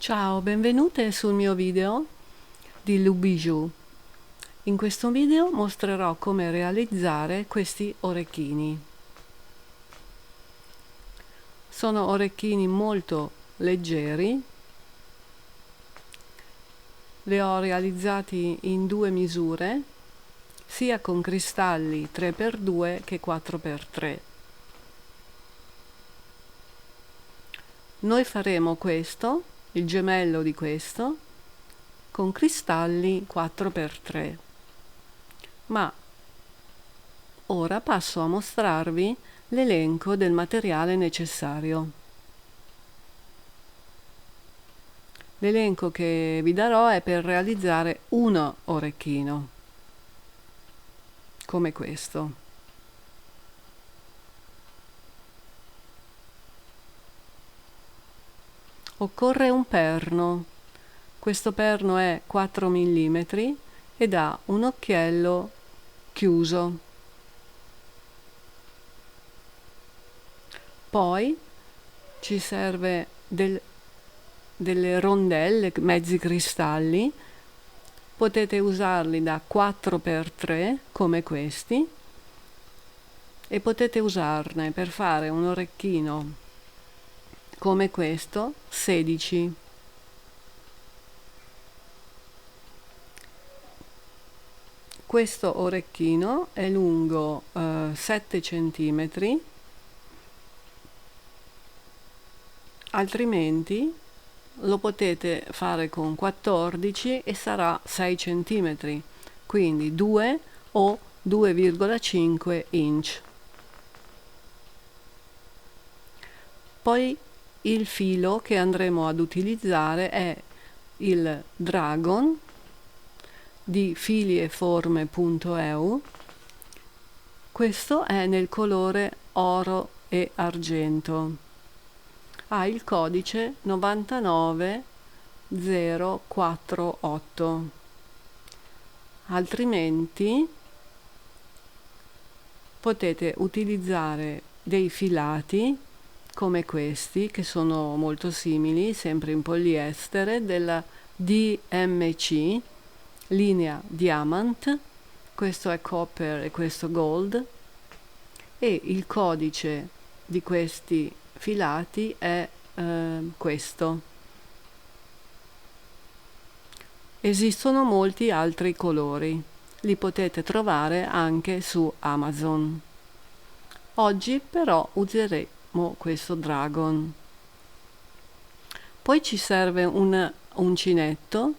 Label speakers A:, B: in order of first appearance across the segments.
A: Ciao, benvenute sul mio video di Lubijou. In questo video mostrerò come realizzare questi orecchini. Sono orecchini molto leggeri, li ho realizzati in due misure, sia con cristalli 3x2 che 4x3. Noi faremo questo, il gemello di questo, con cristalli 4x3. Ma ora passo a mostrarvi l'elenco del materiale necessario. L'elenco che vi darò è per realizzare un orecchino, come questo. Occorre un perno. Questo perno è 4 mm ed ha un occhiello chiuso. Poi ci serve delle rondelle, mezzi cristalli. Potete usarli da 4x3 come questi e potete usarne per fare un orecchino come questo 16. Questo orecchino è lungo 7 cm, altrimenti lo potete fare con 14 e sarà 6 cm, quindi 2 o 2,5 inch. Poi il filo che andremo ad utilizzare è il Dragon di filieforme.eu. Questo è nel colore oro e argento. Ha il codice 99048. Altrimenti potete utilizzare dei filati come questi, che sono molto simili, sempre in poliestere, della DMC, linea Diamant. Questo è copper e questo gold, e il codice di questi filati è questo. Esistono molti altri colori, li potete trovare anche su Amazon. Oggi però useremo questo Dragon. Poi ci serve un uncinetto,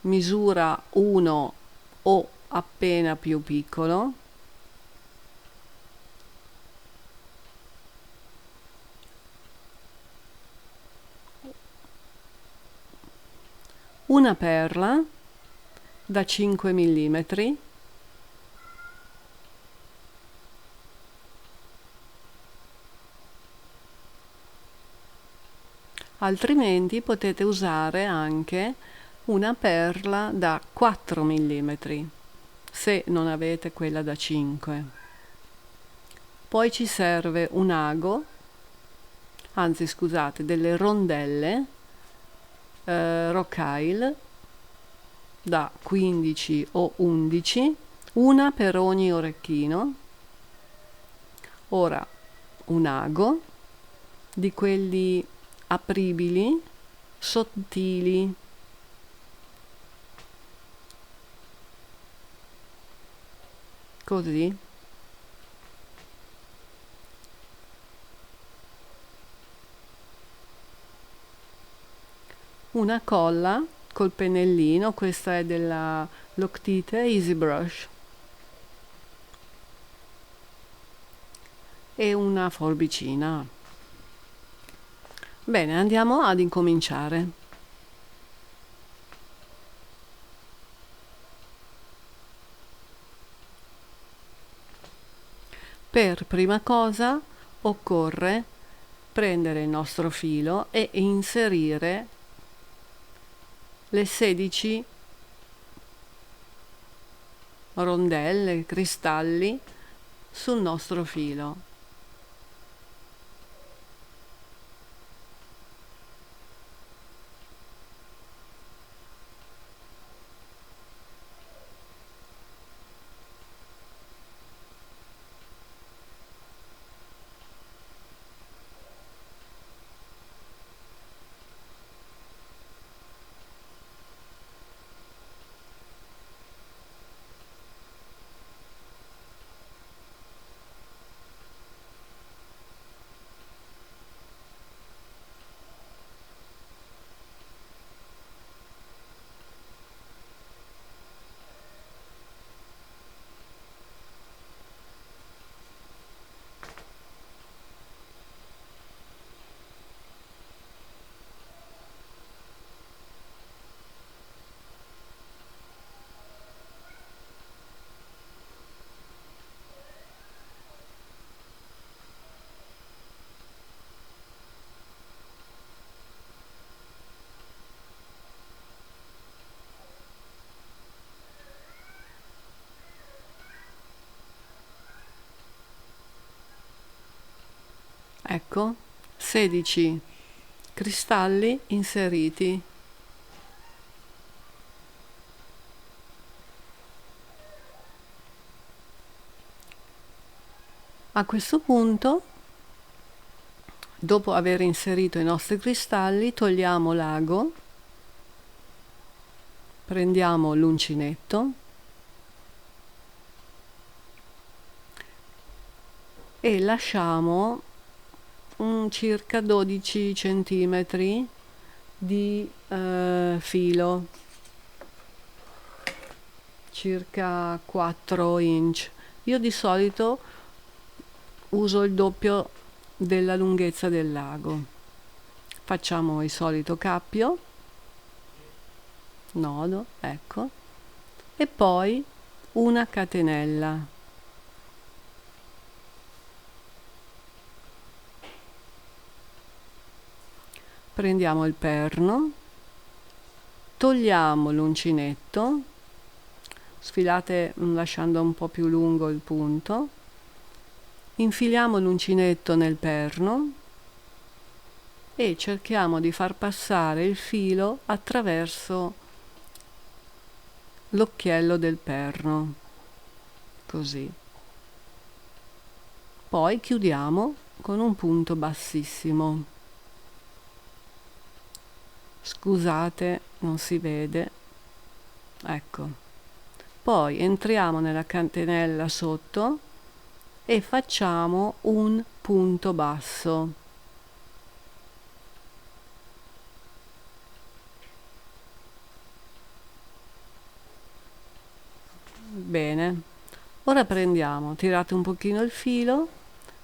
A: misura 1 o appena più piccolo, una perla da 5 mm, altrimenti potete usare anche una perla da 4 mm se non avete quella da 5. Poi ci serve un ago, anzi scusate, delle rondelle rocaille da 15 o 11, una per ogni orecchino. Ora un ago di quelli apribili, sottili, così. Una colla col pennellino, questa è della Loctite Easy Brush, e una forbicina. Bene, andiamo ad incominciare. Per prima cosa occorre prendere il nostro filo e inserire le 16 rondelle, cristalli sul nostro filo. Ecco, 16 cristalli inseriti. A questo punto, dopo aver inserito i nostri cristalli, togliamo l'ago, prendiamo l'uncinetto e lasciamo circa 12 centimetri di filo, circa 4 inch. Io di solito uso il doppio della lunghezza del lago. Facciamo il solito cappio, nodo, ecco, e poi una catenella. Prendiamo il perno, togliamo l'uncinetto, sfilate lasciando un po' più lungo il punto, infiliamo l'uncinetto nel perno e cerchiamo di far passare il filo attraverso l'occhiello del perno, così. Poi chiudiamo con un punto bassissimo. Scusate, non si vede. Ecco. Poi entriamo nella catenella sotto e facciamo un punto basso. Bene. Ora prendiamo, tirate un pochino il filo,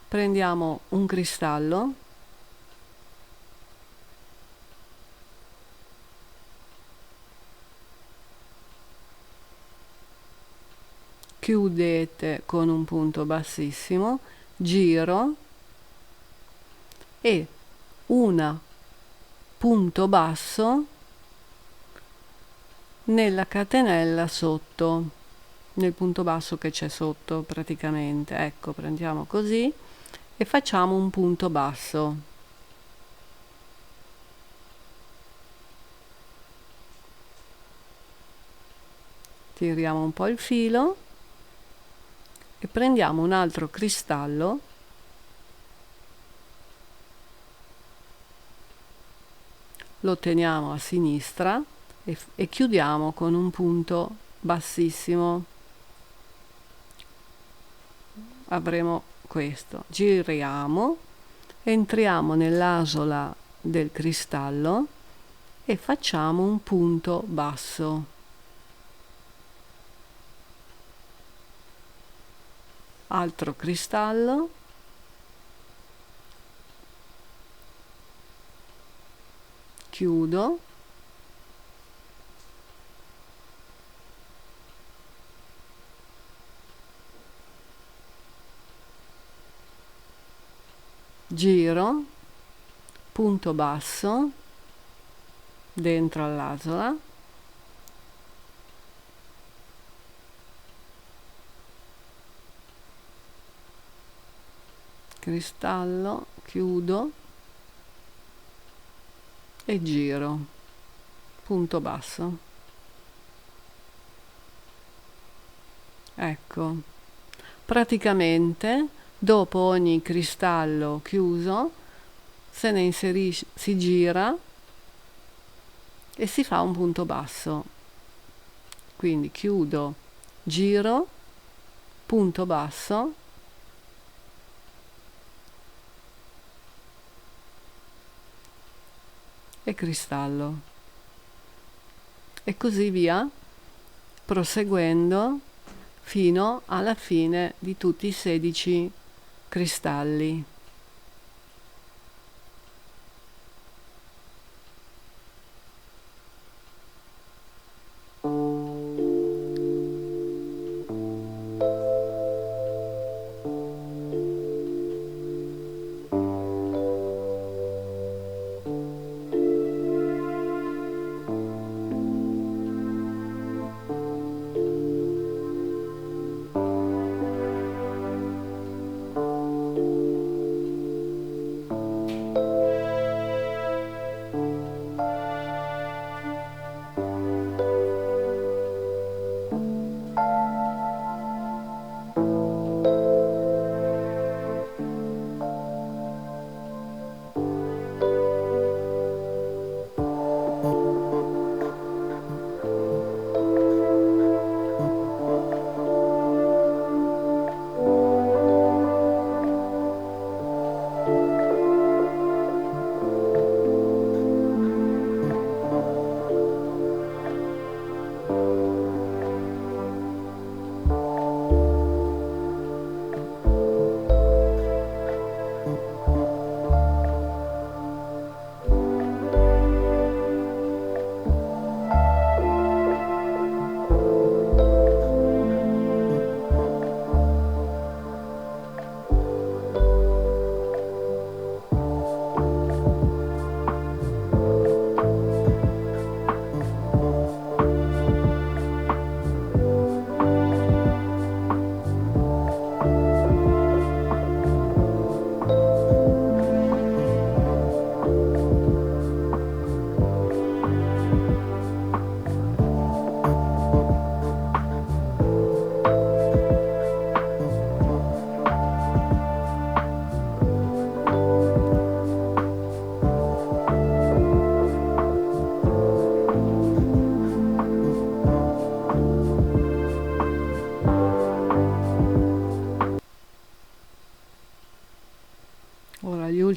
A: prendiamo un cristallo, chiudete con un punto bassissimo, giro e un punto basso nella catenella sotto, nel punto basso che c'è sotto praticamente. Ecco, prendiamo così e facciamo un punto basso. Tiriamo un po' il filo e prendiamo un altro cristallo lo teniamo a sinistra e chiudiamo con un punto bassissimo. Avremo questo. Giriamo, entriamo nell'asola del cristallo e facciamo un punto basso. Altro cristallo, chiudo, giro, punto basso dentro all'asola, cristallo, chiudo e giro, punto basso. Ecco, praticamente dopo ogni cristallo chiuso se ne inserisce, si gira e si fa un punto basso. Quindi chiudo, giro, punto basso e cristallo. E così via, proseguendo fino alla fine di tutti i 16 cristalli.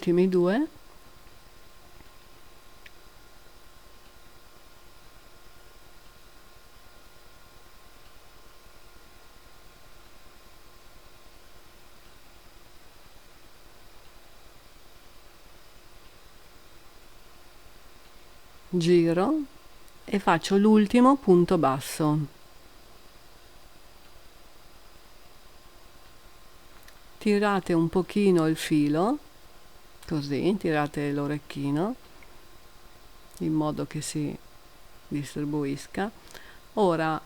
A: ultimi due. Giro e faccio l'ultimo punto basso. Tirate un pochino il filo, così, tirate l'orecchino in modo che si distribuisca. Ora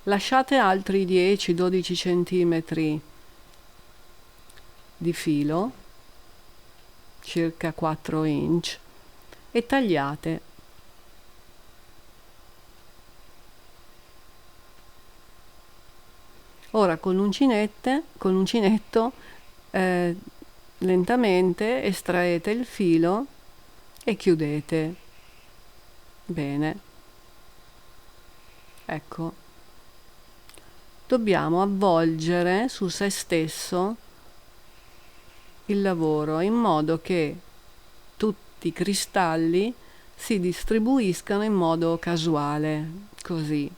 A: lasciate altri 10-12 centimetri di filo, circa 4 inch, e tagliate. Ora con l'uncinetto lentamente estraete il filo e chiudete. Bene. Ecco. Dobbiamo avvolgere su se stesso il lavoro in modo che tutti i cristalli si distribuiscano in modo casuale, così.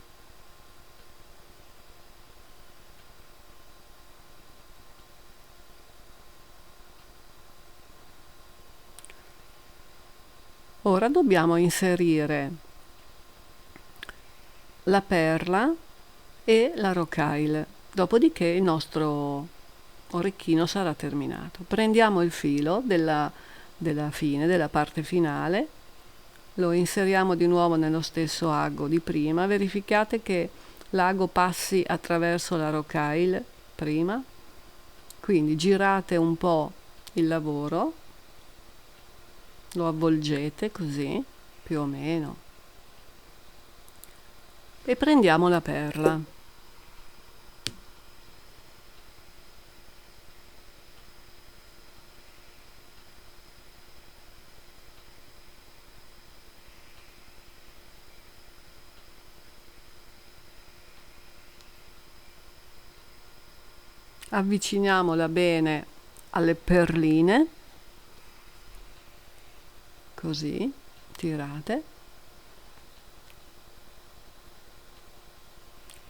A: Ora dobbiamo inserire la perla e la rocaille, dopodiché il nostro orecchino sarà terminato. Prendiamo il filo della fine, della parte finale, lo inseriamo di nuovo nello stesso ago di prima, verificate che l'ago passi attraverso la rocaille prima, quindi girate un po' il lavoro, lo avvolgete così, più o meno, e prendiamo la perla. Avviciniamola bene alle perline, così, tirate.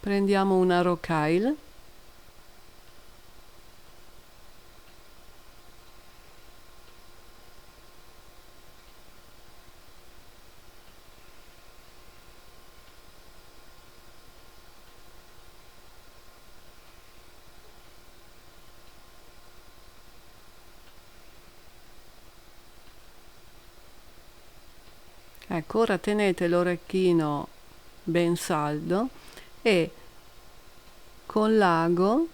A: Prendiamo una rocaille, ecco, ora tenete l'orecchino ben saldo e con l'ago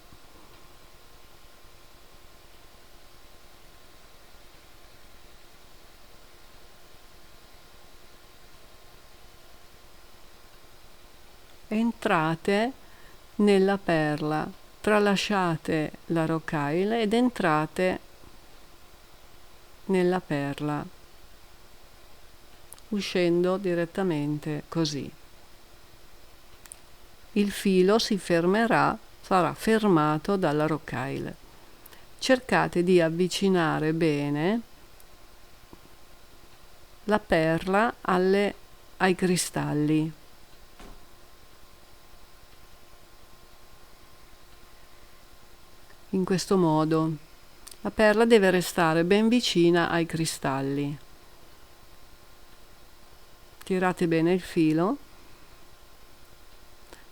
A: entrate nella perla, tralasciate la rocaille ed entrate nella perla, uscendo direttamente così. Il filo si fermerà, sarà fermato dalla rocaille. Cercate di avvicinare bene la perla ai cristalli. In questo modo la perla deve restare ben vicina ai cristalli. Tirate bene il filo.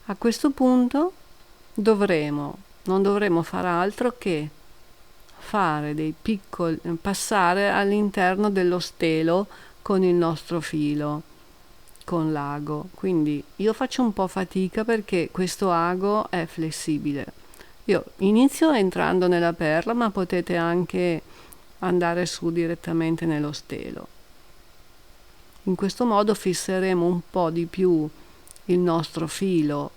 A: A questo punto non dovremo fare altro che fare dei piccoli, passare all'interno dello stelo con il nostro filo, con l'ago. Quindi io faccio un po' fatica perché questo ago è flessibile. Io inizio entrando nella perla, ma potete anche andare su direttamente nello stelo. In questo modo fisseremo un po' di più il nostro filo.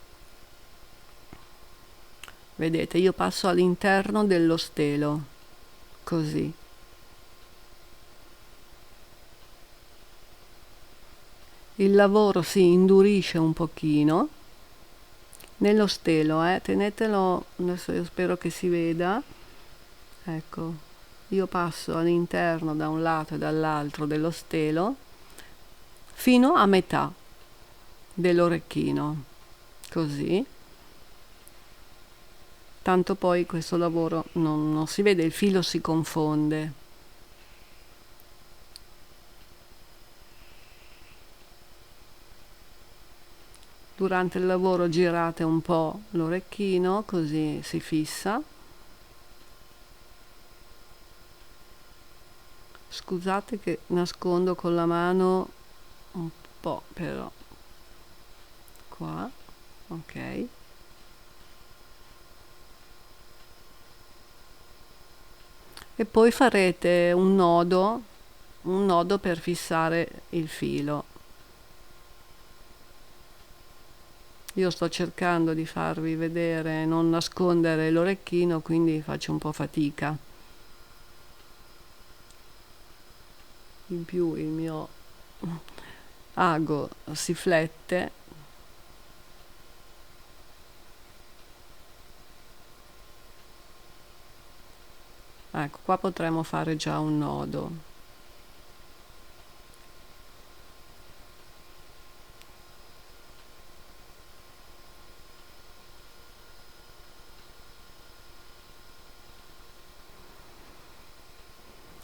A: Vedete, io passo all'interno dello stelo, così. Il lavoro si indurisce un pochino nello stelo, tenetelo, adesso io spero che si veda, ecco, io passo all'interno da un lato e dall'altro dello stelo fino a metà dell'orecchino, così. Tanto poi questo lavoro non si vede, il filo si confonde. Durante il lavoro girate un po' l'orecchino, così si fissa. Scusate che nascondo con la mano un po', però. Qua, ok. E poi farete un nodo per fissare il filo. Io sto cercando di farvi vedere, non nascondere l'orecchino, quindi faccio un po' fatica. In più il mio ago si flette. Ecco, qua potremmo fare già un nodo.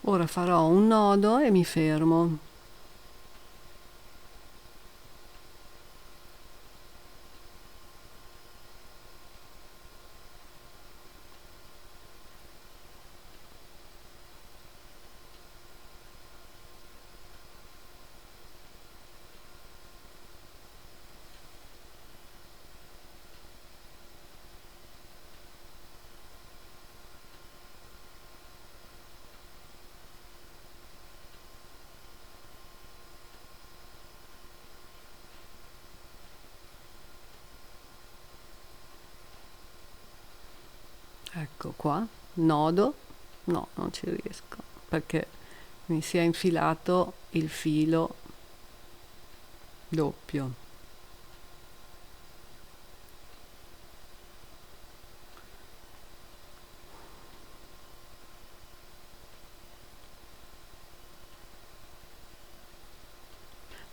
A: Ora farò un nodo e mi fermo. Ecco qua, nodo. No, non ci riesco perché mi si è infilato il filo doppio.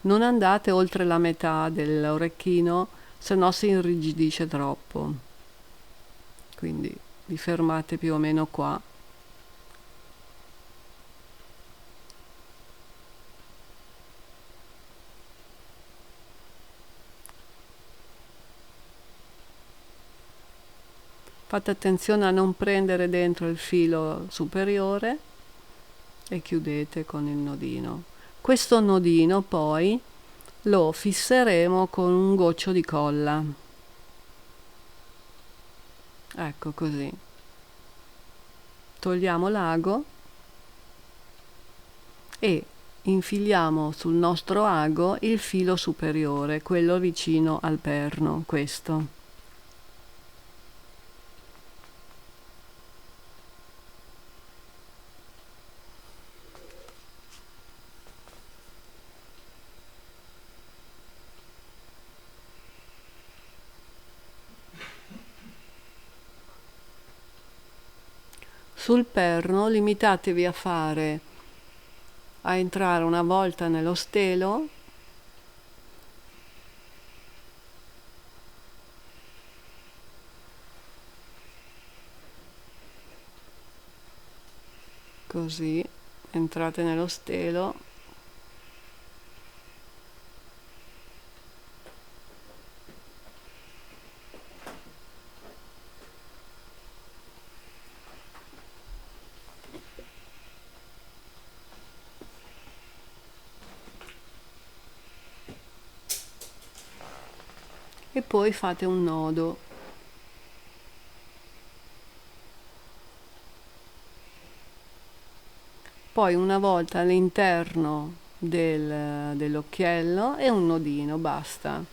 A: Non andate oltre la metà dell'orecchino, se no si irrigidisce troppo. Quindi vi fermate più o meno qua. Fate attenzione a non prendere dentro il filo superiore e chiudete con il nodino. Questo nodino poi lo fisseremo con un goccio di colla. Ecco così. Togliamo l'ago e infiliamo sul nostro ago il filo superiore, quello vicino al perno, questo. Sul perno limitatevi a entrare una volta nello stelo, così, entrate nello stelo e poi fate un nodo. Poi una volta all'interno dell'occhiello e un nodino, basta.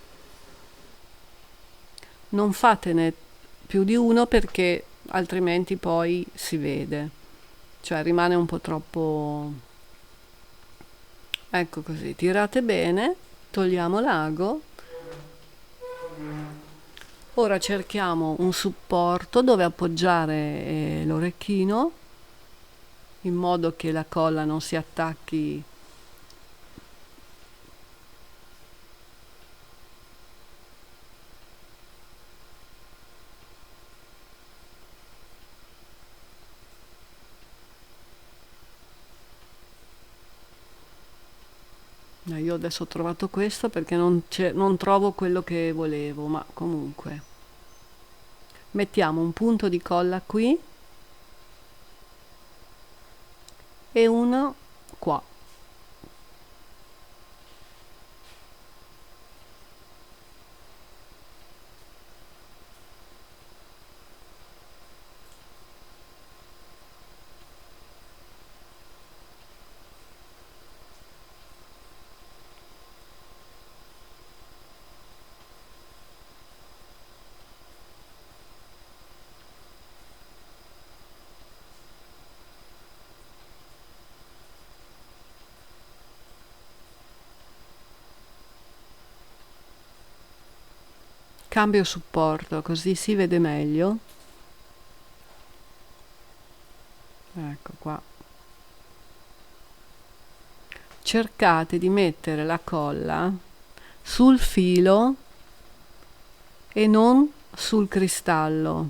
A: Non fatene più di uno perché altrimenti poi si vede, cioè rimane un po' troppo. Ecco così, tirate bene, togliamo l'ago. Ora cerchiamo un supporto dove appoggiare l'orecchino in modo che la colla non si attacchi. Io adesso ho trovato questo perché non trovo quello che volevo, ma comunque mettiamo un punto di colla qui e uno qua. Cambio supporto così si vede meglio. Ecco qua. Cercate di mettere la colla sul filo e non sul cristallo.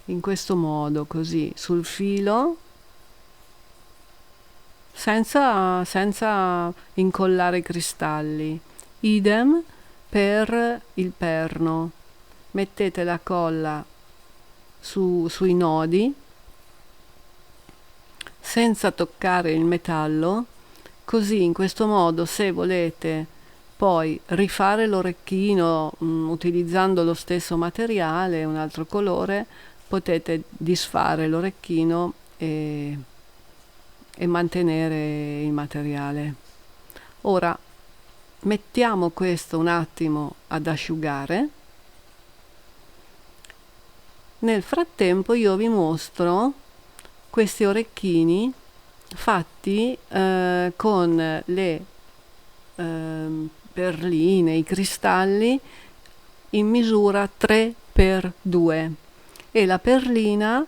A: In questo modo, così, sul filo, senza incollare i cristalli. Idem per il perno. Mettete la colla sui nodi senza toccare il metallo, così in questo modo se volete poi rifare l'orecchino utilizzando lo stesso materiale, un altro colore, potete disfare l'orecchino e mantenere il materiale. Ora mettiamo questo un attimo ad asciugare. Nel frattempo io vi mostro questi orecchini fatti con le perline, i cristalli in misura 3x2 e la perlina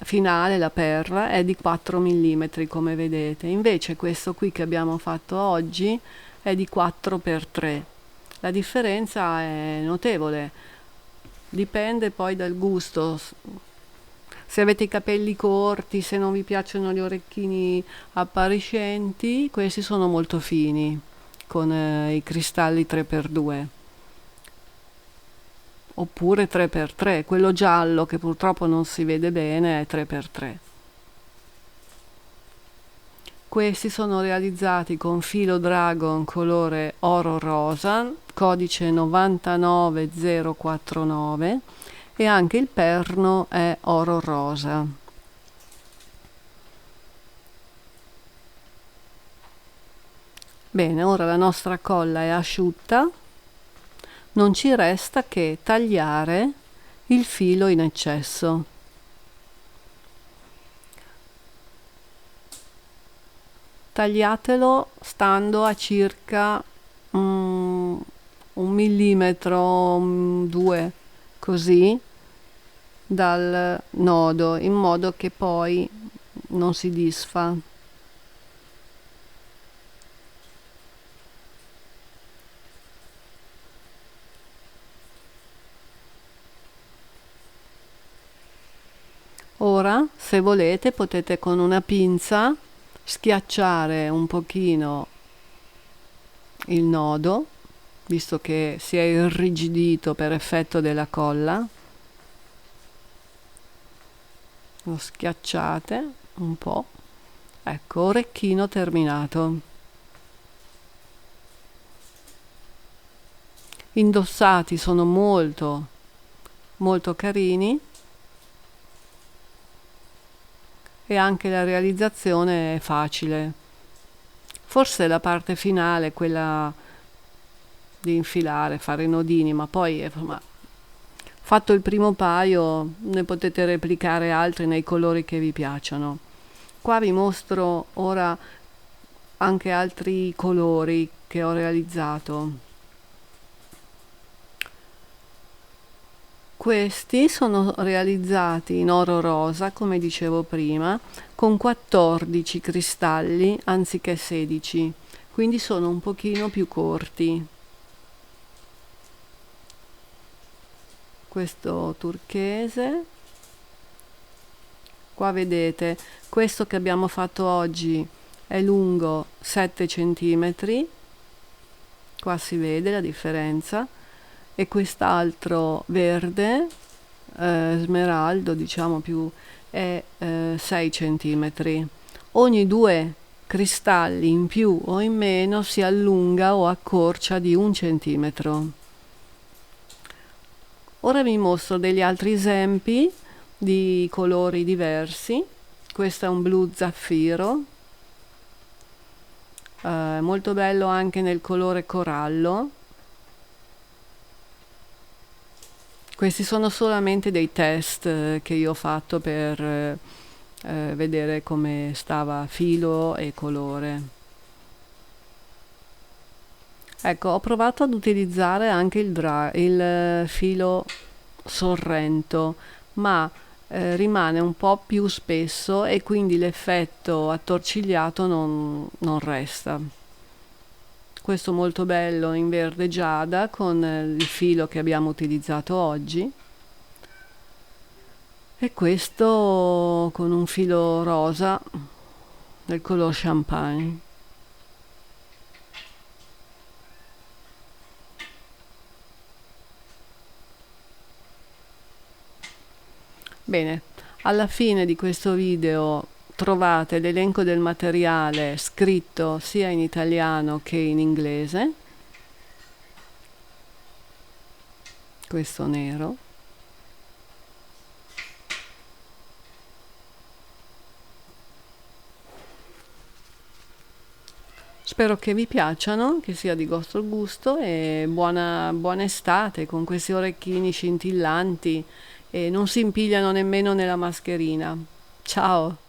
A: finale, la perla, è di 4 mm come vedete. Invece questo qui che abbiamo fatto oggi è di 4x3. La differenza è notevole, dipende poi dal gusto. Se avete i capelli corti, se non vi piacciono gli orecchini appariscenti, questi sono molto fini con i cristalli 3x2 oppure 3x3. Quello giallo che purtroppo non si vede bene è 3x3. Questi sono realizzati con filo Dragon colore oro rosa, codice 99049, e anche il perno è oro rosa. Bene, ora la nostra colla è asciutta, non ci resta che tagliare il filo in eccesso. Tagliatelo stando a circa 1 millimetro, 2, così, dal nodo, in modo che poi non si disfa. Ora, se volete, potete con una pinza schiacciare un pochino il nodo, visto che si è irrigidito per effetto della colla. Lo schiacciate un po'. Ecco, orecchino terminato. Indossati sono molto molto carini e anche la realizzazione è facile. Forse la parte finale, quella di infilare, fare i nodini, ma poi insomma, fatto il primo paio ne potete replicare altri nei colori che vi piacciono. Qua vi mostro ora anche altri colori che ho realizzato. Questi sono realizzati in oro rosa, come dicevo prima, con 14 cristalli anziché 16, quindi sono un pochino più corti. Questo turchese, qua vedete, questo che abbiamo fatto oggi è lungo 7 centimetri, qua si vede la differenza, e quest'altro verde, smeraldo, diciamo più, è 6 centimetri. Ogni due cristalli in più o in meno si allunga o accorcia di 1 centimetro. Ora vi mostro degli altri esempi di colori diversi. Questo è un blu zaffiro, molto bello anche nel colore corallo. Questi sono solamente dei test che io ho fatto per vedere come stava filo e colore. Ecco, ho provato ad utilizzare anche il filo Sorrento, ma rimane un po' più spesso e quindi l'effetto attorcigliato non resta. Questo molto bello in verde giada con il filo che abbiamo utilizzato oggi, e questo con un filo rosa del color champagne. Bene, alla fine di questo video trovate l'elenco del materiale scritto sia in italiano che in inglese, questo nero. Spero che vi piacciono, che sia di vostro gusto, e buona estate con questi orecchini scintillanti e non si impigliano nemmeno nella mascherina. Ciao!